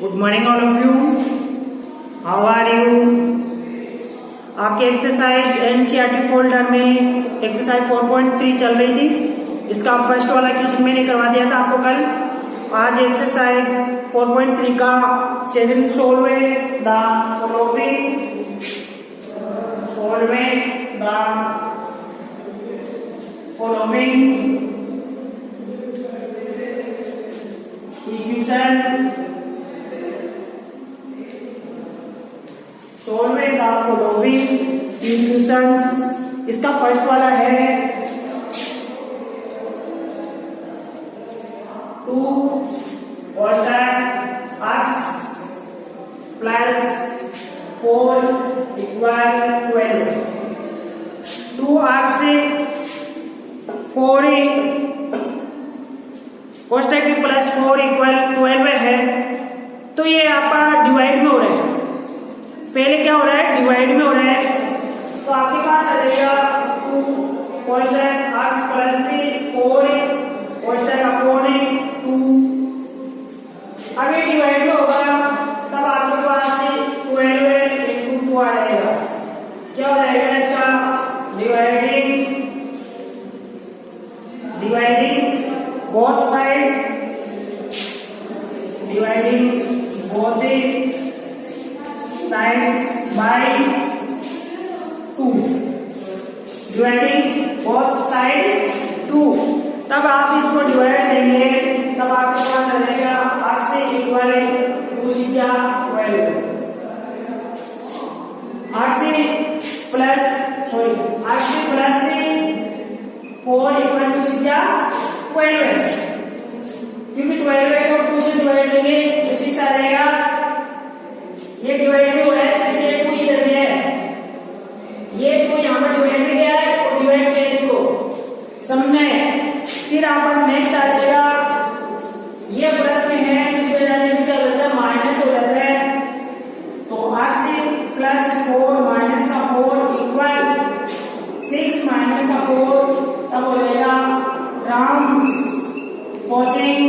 Good morning all of you, how are you. आपके exercise NCERT folder में exercise 4.3 चल रही थी। इसका फर्स्ट वाला क्वेश्चन मैंने करवा दिया था आपको कल। आज एक्सरसाइज 4.3 का second solve the following equation solving the following equations. इसका फर्स्ट वाला है 2 x plus 4 equal 12। 2x 4 कोष्टक plus 4 equal 12 है, तो ये आपका डिवाइड में हो रहा है। पहले क्या हो रहा है, डिवाइड में हो रहा है, तो आपके पास आ जाएगा 2 कोष्टक x प्लस 4 कोष्टक अपॉन 2। अब ये डिवाइड में होगा तब आपके पास 12 into 2 आ जाएगा। क्या हो जाएगा इसका, dividing both side, dividing both the sides by 2, dividing both side 2। तब आप इसको डिवाइड देंगे तब आपके पास आ जाएगा x equal 2 × 12, x plus 4 equal 2 × 12 है, क्योंकि 12 को 2 से डिवाइड देंगे उसी से आ जाएगा। ये डिवाइड में हुआ है, सिर्फ ये 2 इधर है, ये 2 यहाँ पर डिवाइड में गया है और डिवाइड किया इसको समझे। फिर आप नेक्स्ट आ जाएगा, ये प्लस में है तो इधर जाने में क्या होता है, माइनस हो जाता है। तो x प्लस 4 माइनस का 4 इक्वल 6 माइनस का 4, तब हो जाएगा transposing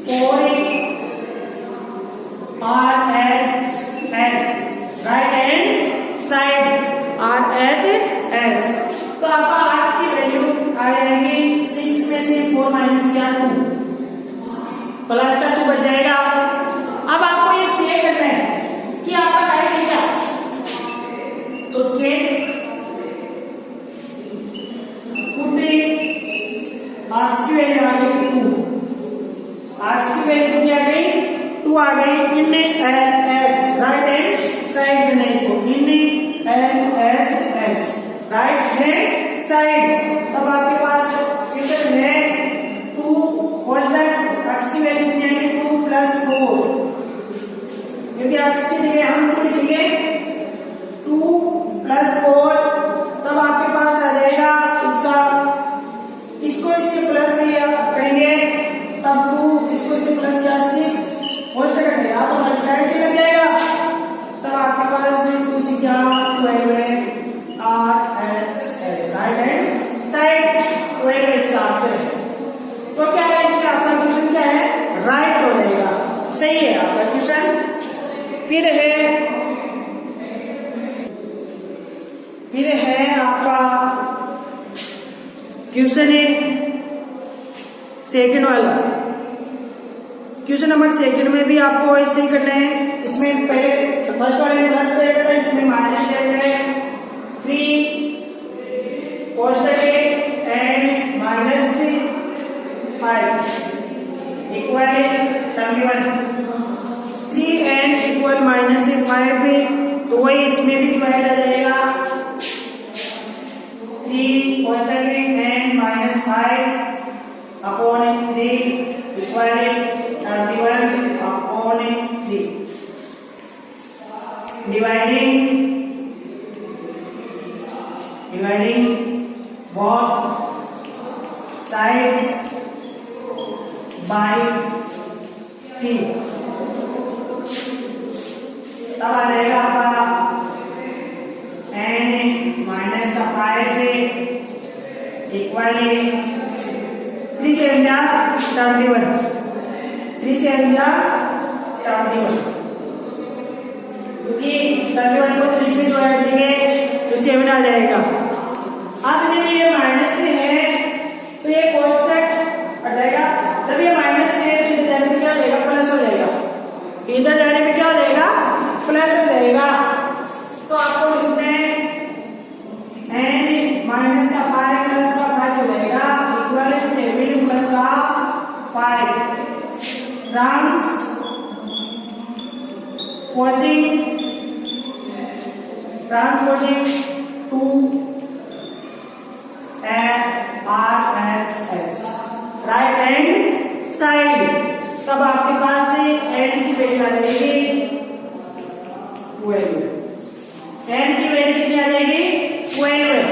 4 RHS right hand side RHS। तो आपका r की वैल्यू आ जाएगी 6 में से 4 माइनस किया 2, प्लस का 2 बच जाएगा। अब आपको ये चेक करना है कि आपका राइट है क्या, तो चेक x की वैल्यू आ गई 2, x की वैल्यू कितनी आ गई 2 आ गई इन LH राइट हैंड साइड में, इसको इन LHS राइट हैंड साइड। तब आपके पास इधर है 2 कोष्टक x की वैल्यू कितनी आएगी 2 प्लस 4, क्योंकि x की जगह हम 2 लिखेंगे 2 प्लस 4, तब आपके पास आ जाएगा इसका, इसको इससे प्लस किया करेंगे तब 2, इसको इससे प्लस किया 6 कोष्टक कटेगा तो मल्टीप्लाई से लग जाएगा। तब आपके पास 2 × 12 RHS राइट हैंड साइड 12 इसका आंसर है। तो क्या है इसमें आपका क्वेश्चन क्या है, राइट हो जाएगा, सही है आपका क्वेश्चन। फिर है आपका क्वेश्चन सेकंड वाला। क्वेश्चन नंबर सेकंड में भी आपको ऐसे ही करना है। इसमें पहले फर्स्ट वाले में प्लस करेगा था, इसमें माइनस करेगा 3 कोष्टक and minus 5 equal 21। 3 and equal minus 5, तो वही इसमें भी डिवाइड आ जाएगा 3 कोष्टक and minus 5 upon 3 equal 31 upon 3। Dividing both sides by 3, तब आ जाएगा आपका n माइनस का 5 इक्वल 3 7 जा 21, 3 7 जा 21, क्योंकि 21 को 3 से जोड़ देंगे तो 7 आ जाएगा। अब जब ये माइनस में है तो ये कोष्टक हट जाएगा, जब ये माइनस में है तो इधर जाने में क्या हो जाएगा, प्लस हो जाएगा, इधर जाने में क्या हो जाएगा, प्लस हो जाएगा। तो आपको लिखते हैं एन माइनस का 5 प्लस का 5 हो जाएगा इक्वल 7 प्लस का 5 transposing 2 RHS right hand side. तब आपके पास एन की वैल्यू आ जाएगी 12, एन की वैल्यू कितनी आ जाएगी 12,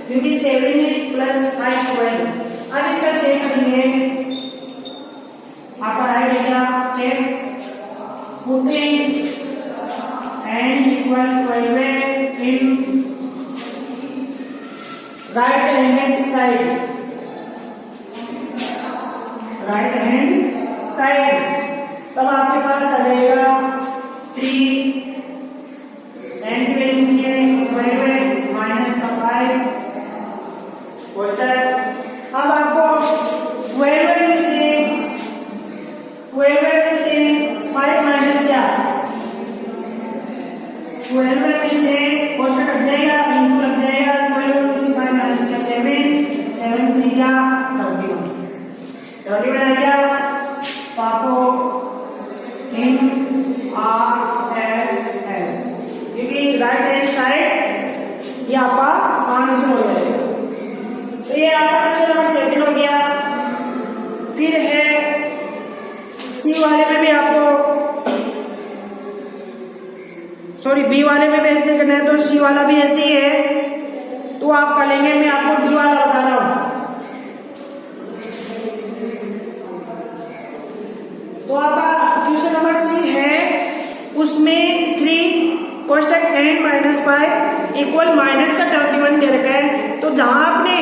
क्योंकि 7 प्लस 5 12। अब इसका चेक करेंगे, आपका राइट आएगा check, putting an equal 12 in right hand side, right hand side. तब आपके पास आ जाएगा 3 एन की वैल्यू है 12 माइनस 5 क्वेश्चन। अब आपको 12 में से 5 माइनस क्या, 12 में से क्वेश्चन कट जाएगा, इंटू लग जाएगा, 12 में से 5 माइनस क्या 7 3 क्या 31 आ गया। तो आपको इन RHS क्योंकि राइट हैंड साइड ये आपका आंसर हो जाएगा। तो ये आपका आंसर नंबर 2 हो गया। फिर है सी वाले में भी आपको, सॉरी बी वाले में भी ऐसे करना है, तो सी वाला भी ऐसे ही है तो आप कर लेंगे। मैं आपको डी वाला बता रहा हूं। तो आपका क्वेश्चन नंबर सी है, उसमें 3 कोष्टक n माइनस 5 इक्वल माइनस का 21 दे रखा है। तो जहां आपने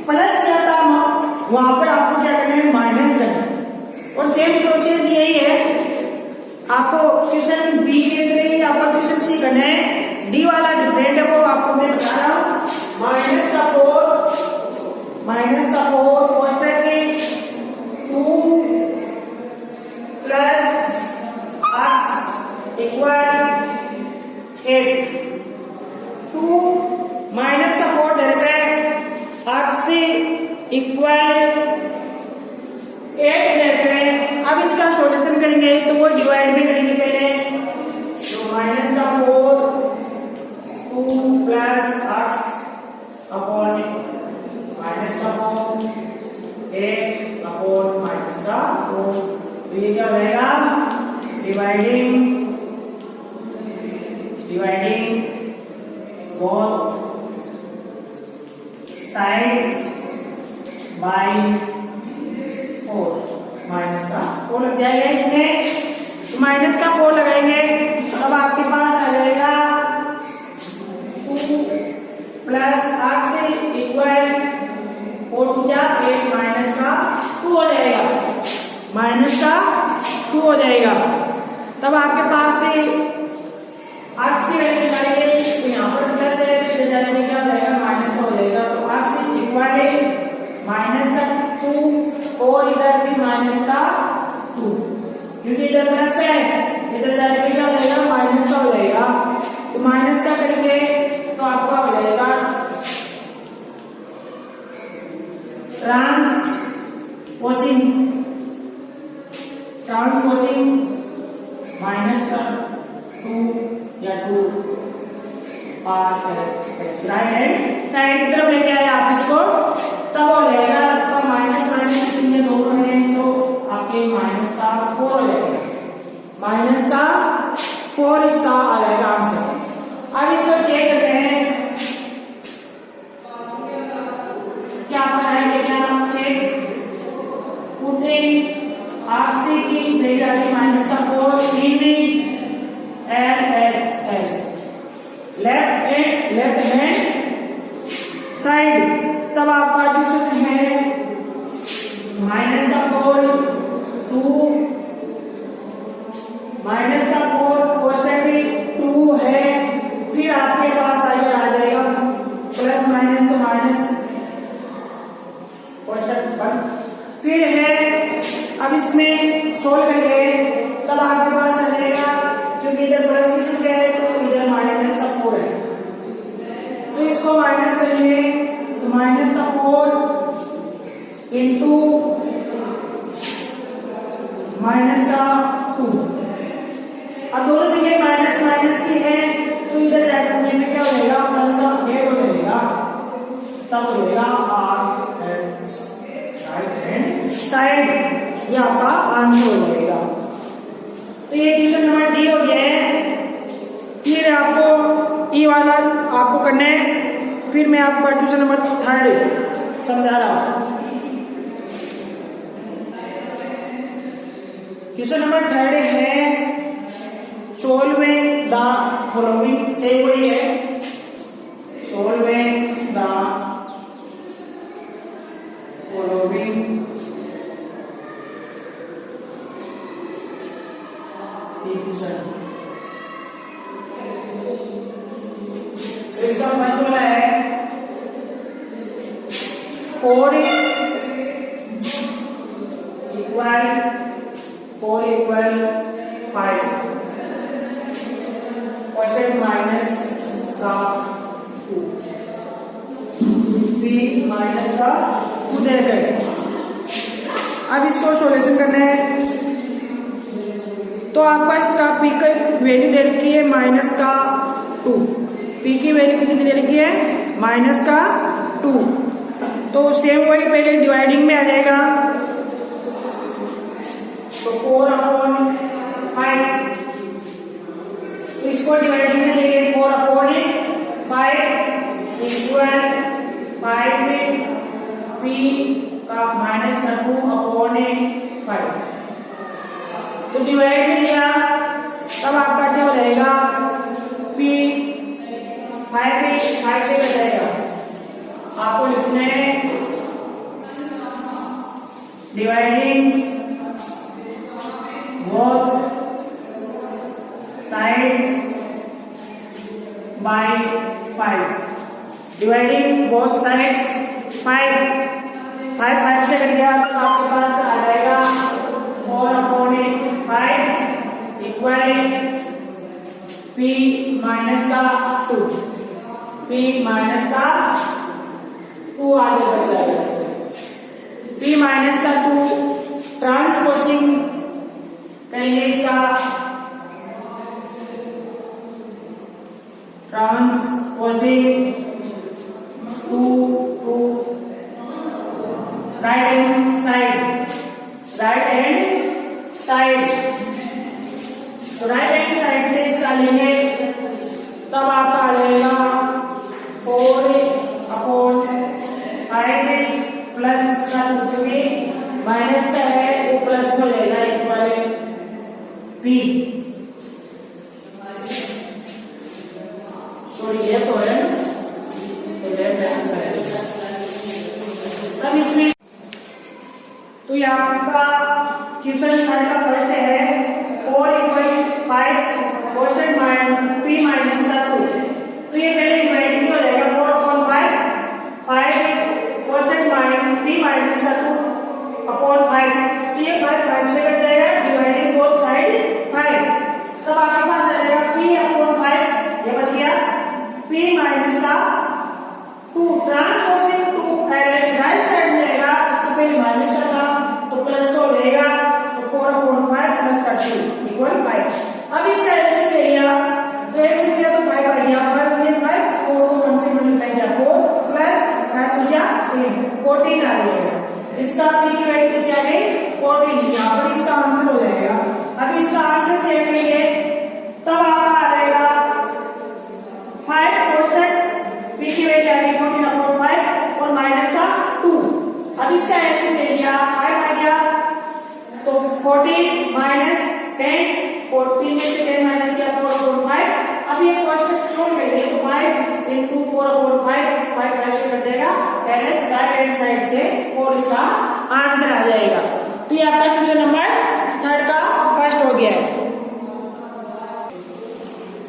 प्लस किया था वहां पर आपको क्या करना है, माइनस करना है। और सेम प्रोसेस यही है, आपको क्वेश्चन बी के लिए आपका क्वेश्चन सी करना है। डी वाला डिफरेंट है, वो आपको मैं बता रहा हूं। माइनस का 4 कोष्टक के 2 प्लस x इक्वल 8, 2 माइनस का 4 दे रखा है, x इक्वल 8 दे रखा है। अब इसका सॉल्यूशन करेंगे तो वो डिवाइड भी करेंगे पहले, तो माइनस का 4 2 प्लस x अपॉन माइनस का 4 8 अपॉन माइनस का 4। तो ये क्या हो जाएगा, dividing both sides by 4 minus का 4 लग जाएगा इसमें, तो माइनस का 4 लगाएंगे। अब आपके पास आ जाएगा 2 प्लस x इक्वल 4 2 जा 8 माइनस का 2 हो जाएगा, माइनस का 2 हो जाएगा। तब आपके पास x की वैल्यू निकालेंगे, तो यहाँ पर प्लस है तो इधर जाने में क्या हो जाएगा, माइनस का हो जाएगा। तो x इक्वल माइनस का 2 और इधर भी माइनस का 2, क्योंकि इधर प्लस है इधर जाने में क्या हो जाएगा, माइनस का हो जाएगा। तो माइनस का करेंगे तो आपका हो जाएगा ट्रांसपोजिंग माइनस का 2 या 2 पार्ट राइट हैंड साइड की तरफ लेके आए आप इसको, तब हो जाएगा आपका माइनस माइनस इसमें दोनों हैं तो आपके माइनस का 4 हो जाएगा, माइनस का 4 इसका आ जाएगा आंसर। अब इसको चेक करते हैं क्या आपका राइट है क्या, चेक पुटिंग आपसे की वैल्यू आ गई माइनस का 4 इन LHS लेफ्ट हैंड साइड। तब आपका जो सूत्र है माइनस का 4 2 माइनस का 4 कोष्टक 2 है, फिर आपके पास आगे आ जाएगा प्लस माइनस तो माइनस कोष्टक 1, फिर है अब इसमें सोल्व करेंगे तब आपके पास आ जाएगा क्योंकि इधर प्लस है तो इधर माइनस का 4 है, तो इसको माइनस करेंगे तो माइनस का 4 इंटू माइनस का 2। अब दोनों चीजें माइनस माइनस की है तो इधर जाकर में क्या हो जाएगा प्लस का 8 हो जाएगा, तब हो जाएगा राइट हैंड साइड, ये आपका आंसर हो जाएगा। तो ये क्वेश्चन नंबर डी हो गया है। फिर आपको ई वाला आपको करना है, फिर मैं आपको क्वेश्चन नंबर 3 समझा रहा हूं। क्वेश्चन नंबर 3 है solving the following, से वही है solving the following equation। इसका मतलब है 4 इक्वल 5 कोष्टक माइनस का 2 p माइनस का 2 दे गए। अब इसको सॉल्यूशन करना है तो आपका इसका p का वैल्यू दे रखी है माइनस का 2, p की वैल्यू कितनी दे रखी है माइनस का 2, तो सेम वही पहले डिवाइडिंग में आ जाएगा तो 4/5, इसको डिवाइडिंग में लेंगे 4/5 इक्वल 5 में p का माइनस का 2/5, तो डिवाइड में दिया तब आपका क्या हो जाएगा p 5 से कट जाएगा, आपको लिखना है dividing both sides by 5, dividing both sides 5 से कट गया तो आपके पास आ जाएगा 4/5 इक्वल p माइनस का 2, p माइनस का 2 आगे बच जाएगा इसमें, p माइनस का 2 ट्रांसपोजिंग करेंगे इसका ट्रांसपोजिंग 2 राइट हैंड साइड, तो राइट हैंड साइड से इसका लेंगे तब आपका आ जाएगा 4/5 प्लस का क्योंकि माइनस का है वो प्लस को लेना इक्वल p, सॉरी ये तो है अब इसमें तो ये आपका क्वेश्चन 3 का फर्स्ट है 4/5 कोष्टक p माइनस का 2, तो ये पहले डिवाइडिंग हो जाएगा 4/5 कोष्टक p माइनस का 2/5, तो ये 5 से कट जाएगा, डिवाइडिंग बोथ साइड 5, तब आपके पास आ जाएगा p/5, ये बच गया p माइनस का 2 ट्रांसपोजिंग 2 पहले राइट साइड में आएगा तो पहले माइनस का था तो प्लस को लेगा तो 4/5 प्लस का 2 इक्वल 5। अब इसका एडिशन ले लिया तो x से लिया तो 5 आ गया, 5 में 5 4 को 1 से मल्टीप्लाई किया 4 प्लस 5 हो गया 14 आ गया, इसका p की वैल्यू कितनी आ गई 14, यहाँ पर इसका आंसर हो जाएगा। अब इसका आंसर चेक करेंगे तब आपका आ जाएगा 5 कोष्टक p की वैल्यू आ गई 14/5 और माइनस का 2, अब इसका एक्शन ले लिया 5 आ गया तो 14 माइनस 10, 14 में से 10 माइनस किया 4/5, अब ये कोष्टक छोड़ देंगे तो 5 into 4/5 5 से कट जाएगा, 4 इसका आंसर आ जाएगा। तो ये आपका क्वेश्चन नंबर 3 का फर्स्ट हो गया है।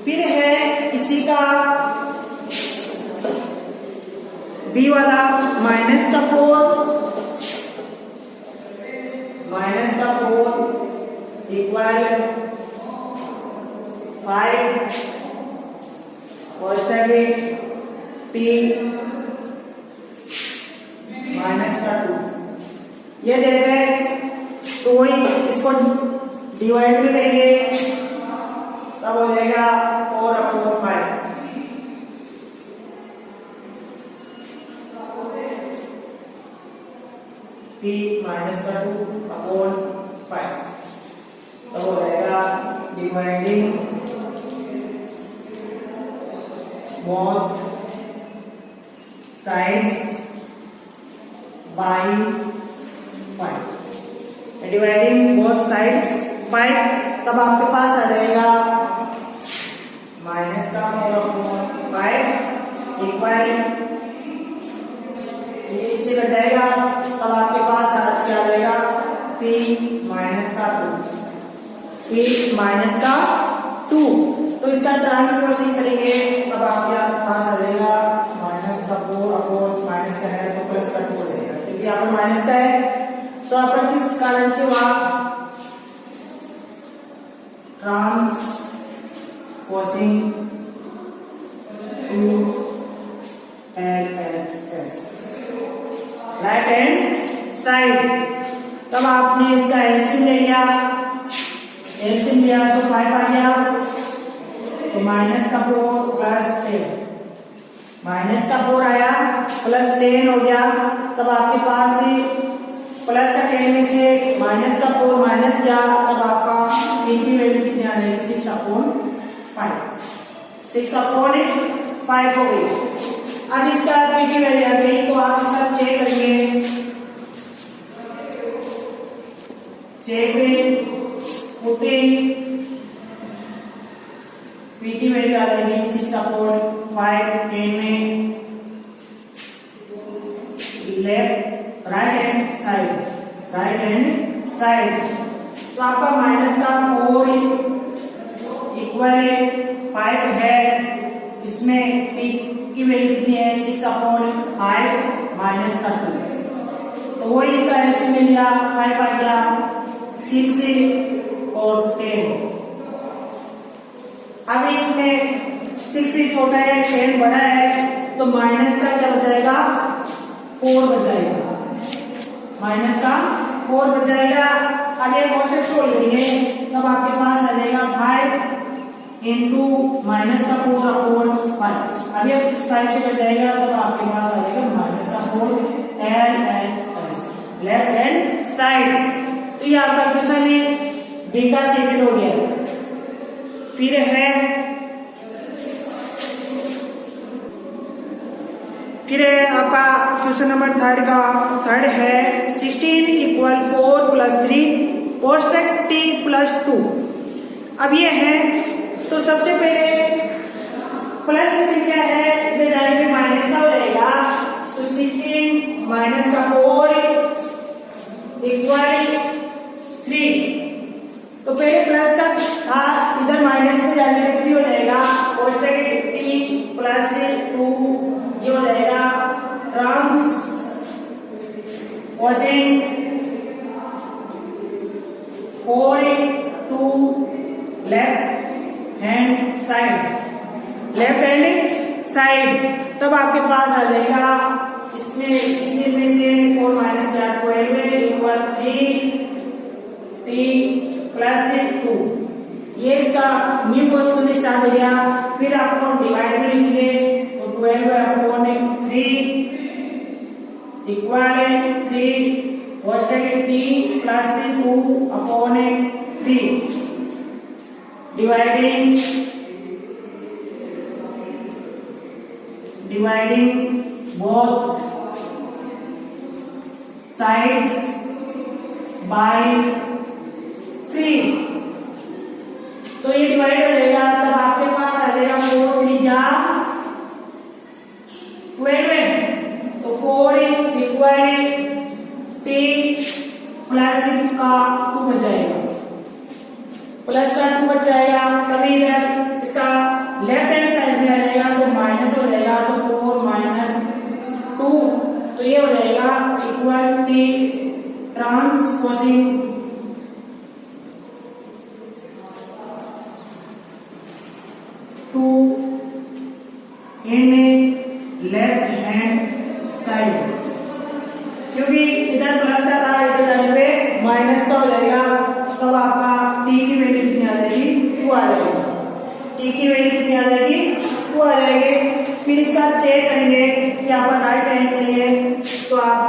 फिर है इसी का बी वाला माइनस का 4 इक्वल 5 p माइनस का 2 ये दे रहे तो वही इसको डिवाइड में करेंगे तब हो जाएगा 4/5 p माइनस का 2/5 तब हो जाएगा dividing both sides by 5 dividing both sides by तब आपके पास आ जाएगा माइनस का 4/5 इक्वल इससे कट जाएगा तब आपके पास क्या आ जाएगा p माइनस का 2 तो इसका ट्रांसपोजिशन करेंगे तब आपके पास आ जाएगा माइनस का 4 अपॉन माइनस का है तो प्लस का 2 हो जाएगा, क्योंकि यहाँ पर माइनस का है तो आपका किस कारण से वहां transposing to LHS right hand side. तब आपने इसका एलसीएम ले लिया, एलसीएम लिया तो 5 आ गया तो माइनस का 4 प्लस 10 माइनस का 4 आया प्लस 10 हो गया तब आपके पास प्लस का 10 में से माइनस का 4 माइनस किया तब आपका p की वैल्यू कितनी आ जाएगी 6/5 हो गई। अब इसका p की वैल्यू आ गई तो आप इसका चेक करेंगे, चेक पुटिंग p की वैल्यू आ जाएगी 6/5 में लेफ्ट राइट हैंड साइड तो आपका माइनस का 4 इक्वल 5 है, इसमें p की वैल्यू कितनी है 6/5 माइनस का 2 तो वही इसका एलसीएम मिल गया 5 आ गया 6 और 10। अब इसमें 6 छोटा है 10 बड़ा है तो माइनस का क्या बचाएगा 4 बचाएगा, माइनस का 4 बचाएगा। अब ये कोष्टक छोड़ देंगे तब आपके पास आ जाएगा 5 इंटू माइनस का 4/5। अभी अब इस 5 से बचाएगा तब आपके पास आ जाएगा माइनस का 4 LHS लेफ्ट हैंड साइड। तो ये आपका क्वेश्चन है बी का सेकंड हो गया। फिर है आपका क्वेश्चन नंबर 3 का थर्ड है 16 इक्वल 4 प्लस 3 कोष्टक t प्लस 2। अब ये है तो सबसे पहले प्लस की संख्या है इधर जाएंगे माइनस का हो जाएगा तो 16 माइनस का 4 इक्वल 3 तो पहले प्लस का था इधर माइनस में जाने 3 हो जाएगा कोष्टक t प्लस 2 ये हो जाएगा transposing 4 to left hand side तब आपके पास आ जाएगा इसमें में से 4 माइनस 12 इक्वल 3 प्लस 2 ये इसका न्यू क्वेश्चन स्टार्ट हो गया। फिर आपको डिवाइड में लिखेंगे तो 12/3 equal 3 कोष्टक t plus 2/3 dividing both sides by 3 तो ये डिवाइड हो जाएगा तब आपके पास आ जाएगा 4 3 12 तो 4 इक्वल टी प्लस का 2 बच जाएगा, प्लस का 2 बच जाएगा, तभी इधर इसका लेफ्ट हैंड साइड में आ जाएगा तो माइनस हो जाएगा, तो 4 माइनस 2, तो ये हो जाएगा equal T transposing 2 in left hand side, क्योंकि इधर प्लस का था, इधर जाने पे माइनस का हो जाएगा, तब आपका टी की वैल्यू कितनी आ जाएगी, 2 आ जाएगी, टी की वैल्यू कितनी आ जाएगी, 2 आ जाएगी। फिर इसका चेक करेंगे कि आपका राइट हैंड से है, तो आप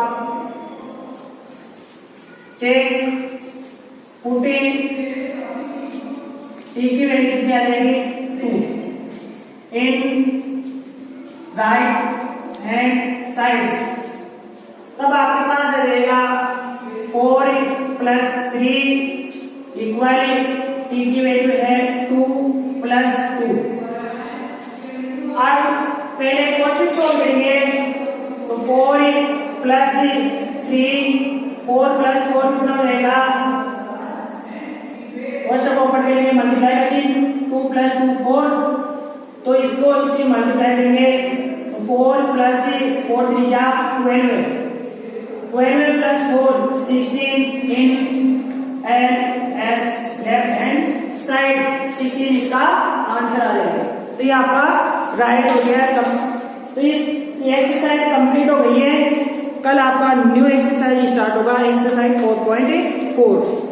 चेक पुटिंग टी की वैल्यू कितनी आ जाएगी, 2 इन राइट हैंड साइड, तब आपके पास आ जाएगा 4 प्लस 3 इक्वल टी की वैल्यू है 2 प्लस 2। अब पहले क्वेश्चन सॉल्व करेंगे, तो 4 प्लस 3 4 प्लस 4 कितना हो जाएगा, फर्स्ट को ओपन करेंगे मल्टीप्लाई का चिन्ह, 2 प्लस 2 4, तो इसको इसी मल्टीप्लाई करेंगे, 4 प्लस 4 3 या 12 plus 4 16 in left hand side, 16 इसका आंसर आ जाएगा। तो ये आपका राइट हो गया। तो इस एक्सरसाइज कंप्लीट हो गई है। कल आपका न्यू एक्सरसाइज स्टार्ट होगा, एक्सरसाइज 4.4।